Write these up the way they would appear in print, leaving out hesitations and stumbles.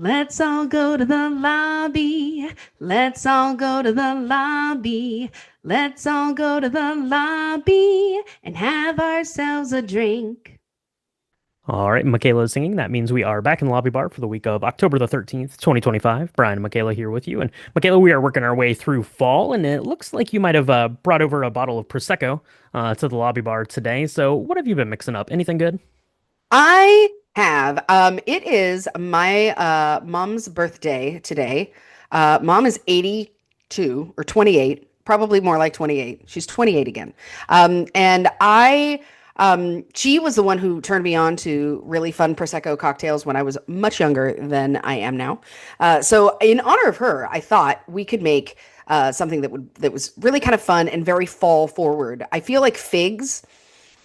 Let's all go to the lobby. Let's all go to the lobby. Let's all go to the lobby and have ourselves a drink. All right, Michaela is singing. That means we are back in the lobby bar for the week of October the 13th, 2025. Brian and Michaela here with you. And Michaela, we are working our way through fall, and it looks like you might have brought over a bottle of Prosecco to the lobby bar today. So, what have you been mixing up? Anything good? I have. It is my mom's birthday today. Mom is 82 or 28, probably more like 28. She's 28 again. And she was the one who turned me on to really fun Prosecco cocktails when I was much younger than I am now. So in honor of her, I thought we could make something that was really kind of fun and very fall forward. I feel like figs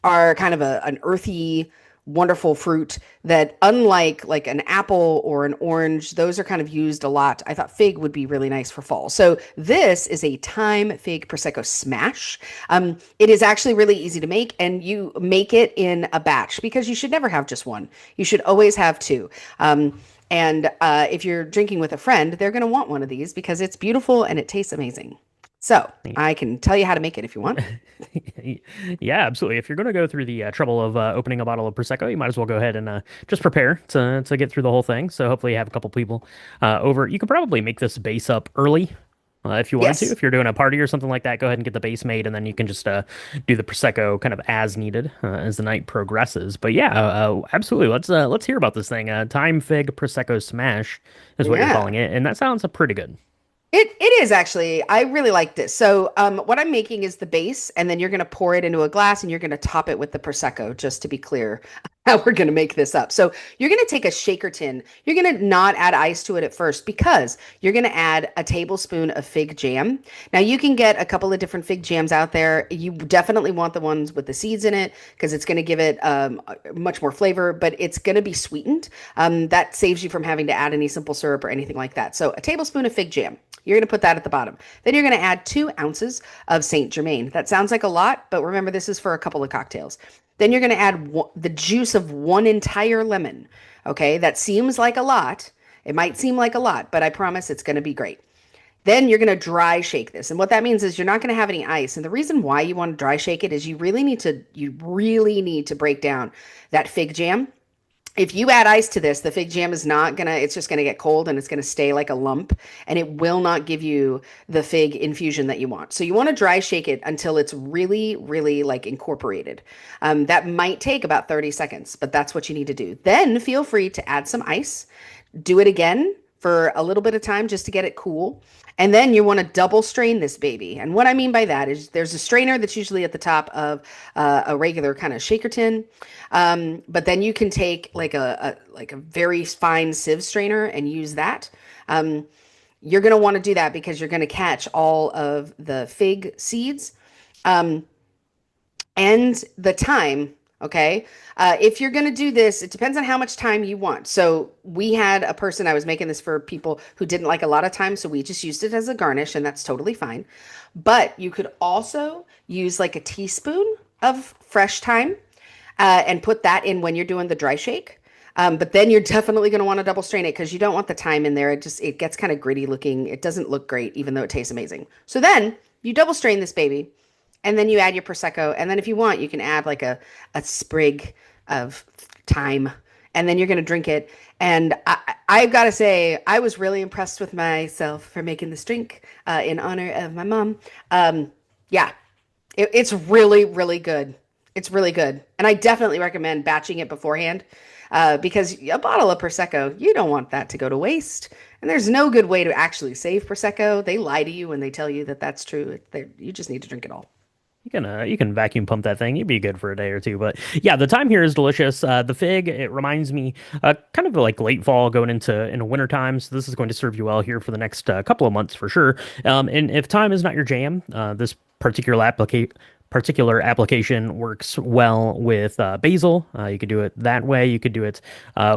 are kind of an earthy, wonderful fruit that, unlike like an apple or an orange, those are kind of used a lot. I thought fig would be really nice for fall. So this is a thyme fig prosecco smash. It is actually really easy to make, and you make it in a batch because you should never have just one. You should always have two. And if you're drinking with a friend, they're going to want one of these because it's beautiful and it tastes amazing. So I can tell you how to make it if you want. Yeah, absolutely. If you're going to go through the trouble of opening a bottle of Prosecco, you might as well go ahead and just prepare to get through the whole thing. So hopefully you have a couple people over. You could probably make this base up early if you wanted to. Yes. If you're doing a party or something like that, go ahead and get the base made, and then you can just do the Prosecco kind of as needed as the night progresses. But yeah, absolutely. Let's hear about this thing. Thyme Fig Prosecco Smash is what you're Yeah. calling it, and that sounds pretty good. It is actually. I really like this. So, what I'm making is the base, and then you're going to pour it into a glass, and you're going to top it with the prosecco. Just to be clear, how we're going to make this up. So, you're going to take a shaker tin. You're going to not add ice to it at first because you're going to add a tablespoon of fig jam. Now, you can get a couple of different fig jams out there. You definitely want the ones with the seeds in it because it's going to give it much more flavor, but it's going to be sweetened. That saves you from having to add any simple syrup or anything like that. So, a tablespoon of fig jam. You're going to put that at the bottom. Then you're going to add 2 ounces of Saint Germain. That sounds like a lot, but remember, this is for a couple of cocktails. Then you're going to add the juice of one entire lemon. Okay, that seems like a lot. It might seem like a lot, but I promise it's going to be great. Then you're going to dry shake this. And what that means is you're not going to have any ice. And the reason why you want to dry shake it is you really need to break down that fig jam. If you add ice to this, the fig jam is not gonna, it's just gonna get cold and it's gonna stay like a lump and it will not give you the fig infusion that you want. So you want to dry shake it until it's really, really like incorporated. That might take about 30 seconds, but that's what you need to do. Then feel free to add some ice, do it again for a little bit of time just to get it cool. And then you want to double strain this baby. And what I mean by that is there's a strainer that's usually at the top of a regular kind of shaker tin. But then you can take like a very fine sieve strainer and use that. You're going to want to do that because you're going to catch all of the fig seeds. Um, and the time. Okay. If you're going to do this, it depends on how much time you want. So we had a person, I was making this for people who didn't like a lot of time. So we just used it as a garnish, and that's totally fine. But you could also use like a teaspoon of fresh thyme and put that in when you're doing the dry shake. But then you're definitely going to want to double strain it because you don't want the thyme in there. It gets kind of gritty looking. It doesn't look great, even though it tastes amazing. So then you double strain this baby, and then you add your prosecco, and then if you want, you can add like a sprig of thyme, and then you're going to drink it. And I've got to say, I was really impressed with myself for making this drink in honor of my mom. Yeah, it's really, really good. It's really good. And I definitely recommend batching it beforehand because a bottle of Prosecco, you don't want that to go to waste. And there's no good way to actually save Prosecco. They lie to you when they tell you that that's true. You just need to drink it all. You can vacuum pump that thing. You'd be good for a day or two. But yeah, the time here is delicious. The fig, it reminds me kind of like late fall going into winter time. So this is going to serve you well here for the next couple of months for sure. And if time is not your jam, this particular particular application works well with basil. You could do it that way. You could do it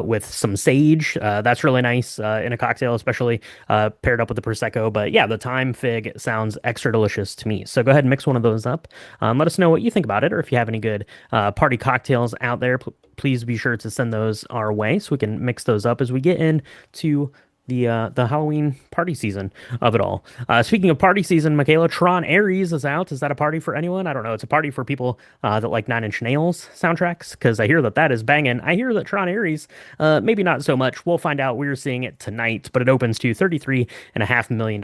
with some sage. That's really nice in a cocktail, especially paired up with the Prosecco. But yeah, the thyme fig sounds extra delicious to me. So go ahead and mix one of those up. Let us know what you think about it, or if you have any good party cocktails out there. Please be sure to send those our way so we can mix those up as we get into the Halloween party season of it all. Speaking of party season, Michaela, Tron Ares is out. Is that a party for anyone? I don't know. It's a party for people that like Nine Inch Nails soundtracks because I hear that that is banging. I hear that Tron Ares, maybe not so much. We'll find out. We're seeing it tonight, but it opens to $33.5 million.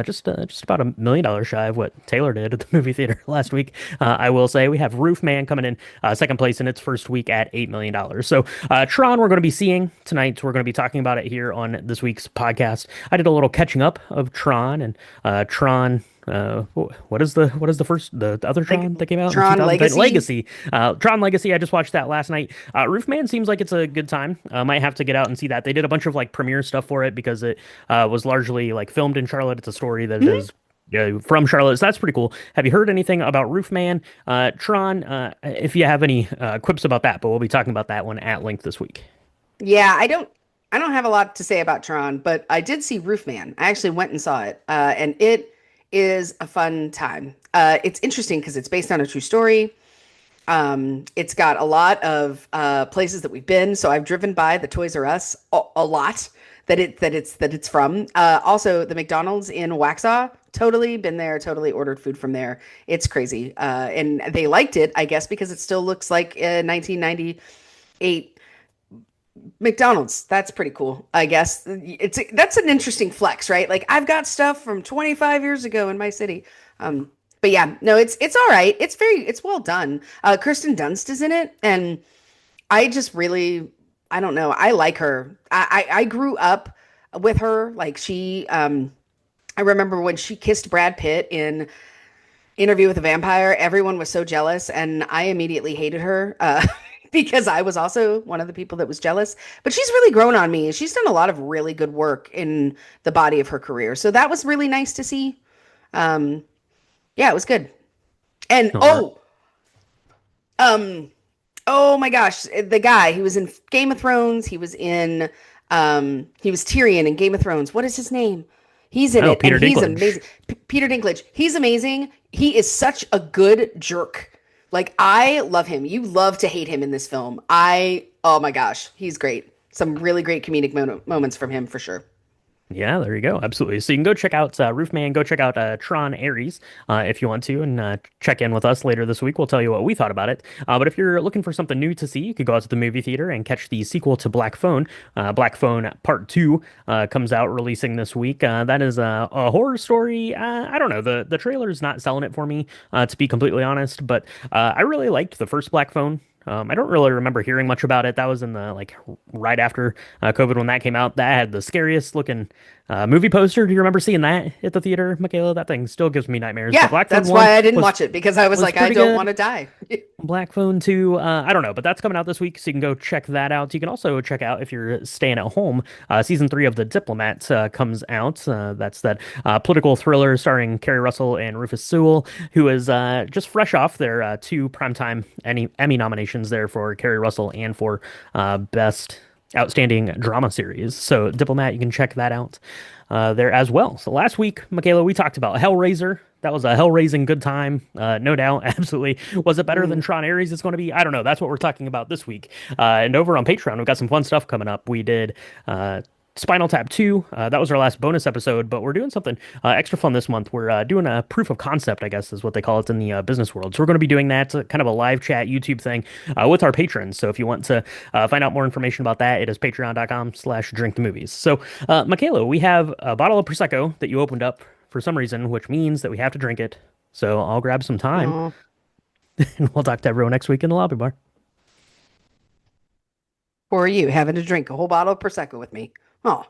Just about $1 million shy of what Taylor did at the movie theater last week. I will say we have Roofman coming in second place in its first week at $8 million. So Tron, we're going to be seeing tonight. We're going to be talking about it here on this week's podcast. I did a little catching up of Tron and Tron. What is the other Like Tron that came out in Tron 2010? Legacy. Legacy. Tron Legacy. I just watched that last night. Roofman seems like it's a good time. Might have to get out and see that. They did a bunch of like premiere stuff for it because it was largely like filmed in Charlotte. It's a story that is from Charlotte. So that's pretty cool. Have you heard anything about Roofman? Tron, if you have any quips about that, but we'll be talking about that one at length this week. Yeah, I don't have a lot to say about Tron, but I did see Roofman. I actually went and saw it, and it is a fun time. It's interesting because it's based on a true story. It's got a lot of places that we've been. So I've driven by the Toys R Us a lot that it's from. Also, the McDonald's in Waxhaw, totally been there, totally ordered food from there. It's crazy, and they liked it, I guess, because it still looks like 1998 McDonald's. That's pretty cool, I guess. That's an interesting flex, right? Like I've got stuff from 25 years ago in my city. But yeah, no, it's all right. It's well done. Kirsten Dunst is in it, and I just really I don't know. I like her. I grew up with her. Like I remember when she kissed Brad Pitt in Interview with a Vampire, everyone was so jealous, and I immediately hated her because I was also one of the people that was jealous. But she's really grown on me. She's done a lot of really good work in the body of her career, so that was really nice to see. Um, yeah, it was good. And All right. um, oh my gosh, the guy he was in Game of Thrones. He was Tyrion in Game of Thrones. What is his name? He's in Oh, it, and Peter he's Dinklage. amazing. Peter Dinklage. He's amazing. He is such a good jerk. Like I love him. You love to hate him in this film. Oh my gosh, he's great. Some really great comedic moments from him for sure. Yeah, there you go. Absolutely. So you can go check out Roofman, go check out Tron Ares if you want to, and check in with us later this week. We'll tell you what we thought about it. But if you're looking for something new to see, you could go out to the movie theater and catch the sequel to Black Phone. Black Phone Part 2 comes out releasing this week. That is a horror story. I don't know. The trailer's not selling it for me, to be completely honest, but I really liked the first Black Phone. I don't really remember hearing much about it. That was in the like right after COVID when that came out. That had the scariest looking movie poster. Do you remember seeing that at the theater, Michaela? That thing still gives me nightmares. But Yeah, Black Phone that's 1 why I didn't was watch it because I was was like, I pretty don't want good. to die. Black Phone 2, I don't know, but that's coming out this week, so you can go check that out. You can also check out, if you're staying at home, season 3 of The Diplomat comes out. That's that political thriller starring Kerry Russell and Rufus Sewell, who is just fresh off their two primetime Emmy nominations there for Kerry Russell and for Best Outstanding Drama Series. So, Diplomat, you can check that out there as well. So last week, Michaela, we talked about Hellraiser. That was a hell-raising good time, no doubt, absolutely. Was it better than Mm. Tron Ares it's going to be? I don't know. That's what we're talking about this week. And over on Patreon, we've got some fun stuff coming up. We did Spinal Tap 2. That was our last bonus episode, but we're doing something extra fun this month. We're doing a proof of concept, I guess is what they call it in the business world. So we're going to be doing that, kind of a live chat YouTube thing with our patrons. So if you want to find out more information about that, it is patreon.com/drinkthemovies. So, Michaela, we have a bottle of Prosecco that you opened up for some reason, which means that we have to drink it. So I'll grab some time Oh, and we'll talk to everyone next week in the lobby bar. poor you having to drink a whole bottle of Prosecco with me. Oh.